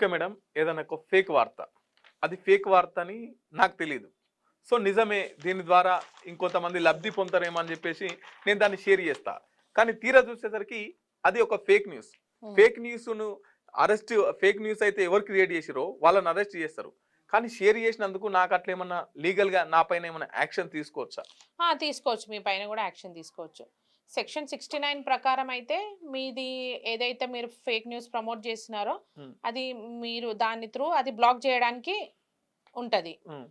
Okay madam. ఏదైనా ఒక fake వార్త. అది ఫేక్ వార్త అని నాకు తెలీదు. సో, నిజమే దీని ద్వారా ఇంకొంతమంది లబ్ధి పొందుతారేమో అని జెప్పేసి నేను దాన్ని షేర్ జేస్తా. కానీ తీరా చూసేసరికి అది ఒక ఫేక్ న్యూస్. హ్మ్. ఫేక్ న్యూస్‌ను ఫేక్ న్యూస్ అయితే ఎవరు క్రియేట్ జేసిర్రో వాళ్ళని అరెస్ట్ జేస్తారు. కానీ షేర్ జేసినందుకు నాకు అట్లేమన్నా లీగల్‌గా నా పైన ఏమన్నా యాక్షన్ తీసుకోవచ్చా? తీసుకోవచ్చు. మీ పైన గూడా యాక్షన్ తీసుకోవచ్చు. సెక్షన్ 69 ప్రకారం అయితే మీది ఏదైతే మీరు ఫేక్ న్యూస్ ప్రమోట్ చేసినారో, హ్మ్. అది మీరు దాని త్రూ అది బ్లాక్ జేయడానికి ఉంటది. హ్మ్.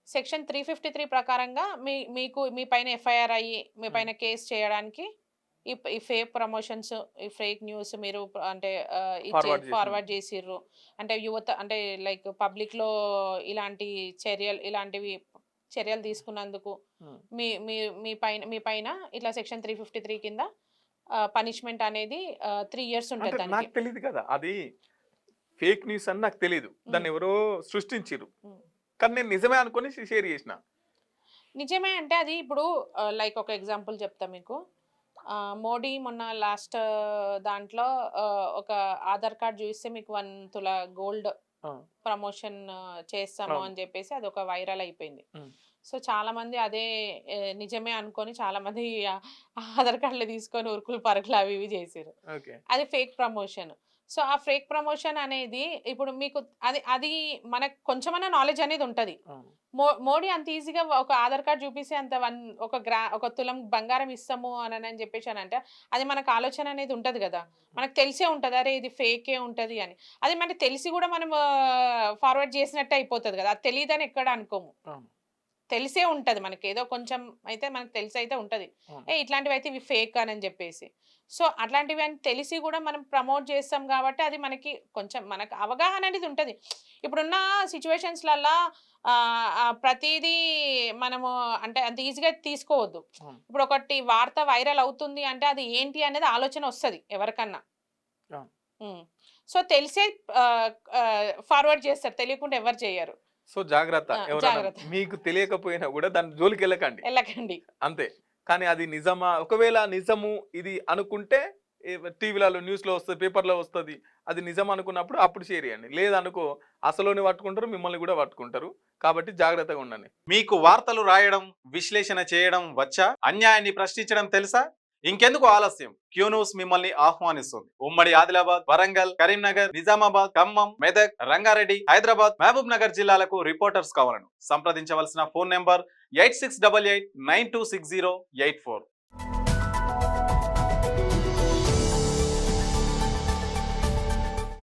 సెక్షన్ 353 ప్రకారంగా మీకు మీ పైన ఎఫ్ఐఆర్ అయ్యి, మీ హ్మ్. పైన కేస్ చేయడానికి ఈ ఫేక్ ప్రమోషన్స్, ఈ ఫేక్ న్యూస్ మీరు అంటే ఫార్వర్డ్ చేసింది. ఫార్వర్డ్ చేసిర్రు. అంటే యువత అంటే లైక్ పబ్లిక్‌లో ఇలాంటి ఇలాంటివి చర్యలు తీసుకున్నందుకు హ్మ్. మీ మీ మీ పైన ఇట్లా సెక్షన్ 353 కింద పనిష్మెంట్ అనేది 3 ఇయర్స్ అంటే ఉంటది దానికి. నాకు తెలీదు కదా! అది ఫేక్ న్యూస్ అని నాకు తెలీదు. హ్మ్. దాన్నెవరో సృష్టించిర్రు. హ్మ్. కానీ నేను నిజమే అనుకోని షేర్ జేసిన. నిజమే అంటే అది ఇప్పుడు లైక్ ఒక ఎగ్జాంపుల్ చెప్తా మీకు. మోడీ మొన్న లాస్ట్ దాంట్లో ఒక ఆధార్ కార్డ్ చూయిస్తే మీకు 1 తుల గోల్డ్ ఆ! ప్రమోషన్ చేస్తాము అవును. అని చెప్పేసి అదొక వైరల్ అయిపోయింది. హ్మ్. సో, చాలామంది అదే నిజమే అనుకోని చాలామంది ఆధార్ కార్డ్‌లు తీసుకొని ఉరుకులు పరుగులు అవి ఇవి చేసిర్రు. ఓకే. అది ఫేక్ ప్రమోషన్. సో, ఆ ఫేక్ ప్రమోషన్ అనేది ఇప్పుడు మీకు అది అది మనకు కొంచెమన్నా నాలెడ్జ్ అనేది ఉంటది. అవును. మోడీ అంత ఈజీగా ఒక ఆధార్ కార్డ్ చూపిసి అంత ఒక తులం బంగారం ఇస్తాము అనని చెప్పేసనంటే, అది మనకు ఆలోచన అనేది ఉంటది గదా! మనకు తెలిసే ఉంటది. అరే! ఇది ఫేకే ఉంటది అని. అది మనకు తెలిసి గూడా మనం ఫార్వర్డ్ చేసినట్టే అయిపోతది గదా! అది తెలీదని ఎక్కడ అనుకోము. అవును. తెలిసే ఉంటది మనకి. ఏదో కొంచెం అయితే మనకు తెలిసైతే ఉంటది. అవును. ఇట్లాంటివైతే ఇవి ఫేక్ అనని జెప్పేసి. సో, అట్లాంటివని తెలిసి గూడా మనం ప్రమోట్ చేస్తాం గాబట్టి, అది మనకి కొంచెం మనకు అవగాహన అనేది ఉంటది. ఇప్పుడున్న సిట్యుయేషన్స్‌లల్లా ప్రతీదీ మనము అంటే అంత ఈజీగా తీసుకోవద్దు. అవును. ఇప్పుడు ఒకటి వార్త వైరల్ అవుతుంది అంటే, అది ఏంటి అనేది ఆలోచన ఒస్తది ఎవరికన్నా. అవును. హ్మ్. సో, తెలిసే ఆహ్, ఆహ్, ఫార్వర్డ్ చేస్తారు. తెలియకుండా ఎవరు చెయ్యరు. సో, జాగ్రత్త. ఎవరైనా జాగ్రత్త. మీకు తెలియకపోయినా గూడా దాని జోలికెళ్ళకండి. ఎళ్ళకండి. అంతే. కానీ అది నిజమా? ఒకవేళ నిజము ఇది అనుకుంటే టీవీలలో, న్యూస్‌లో వస్తది, పేపర్‌లో వస్తది. అది నిజం అనుకున్నప్పుడు అప్పుడు షేర్ చేయండి. లేదనుకో అసలోని పట్టుకుంటారు, మిమ్మల్ని గూడా పట్టుకుంటారు. కాబట్టి జాగ్రత్తగా ఉండండి. మీకు వార్తలు రాయడం, విశ్లేషణ చేయడం వచ్చా? అన్యాయాన్ని ప్రశ్నించడం తెలుసా? ఇంకెందుకు ఆలస్యం? క్యూ న్యూస్ మిమ్మల్ని ఆహ్వానిస్తుంది. ఉమ్మడి ఆదిలాబాద్, వరంగల్, కరీంనగర్, నిజామాబాద్, ఖమ్మం, మెదక్, రంగారెడ్డి, హైదరాబాద్, మహబూబ్ నగర్ జిల్లాలకు రిపోర్టర్స్ కావాలను సంప్రదించవలసిన ఫోన్ నెంబర్ 8688926084.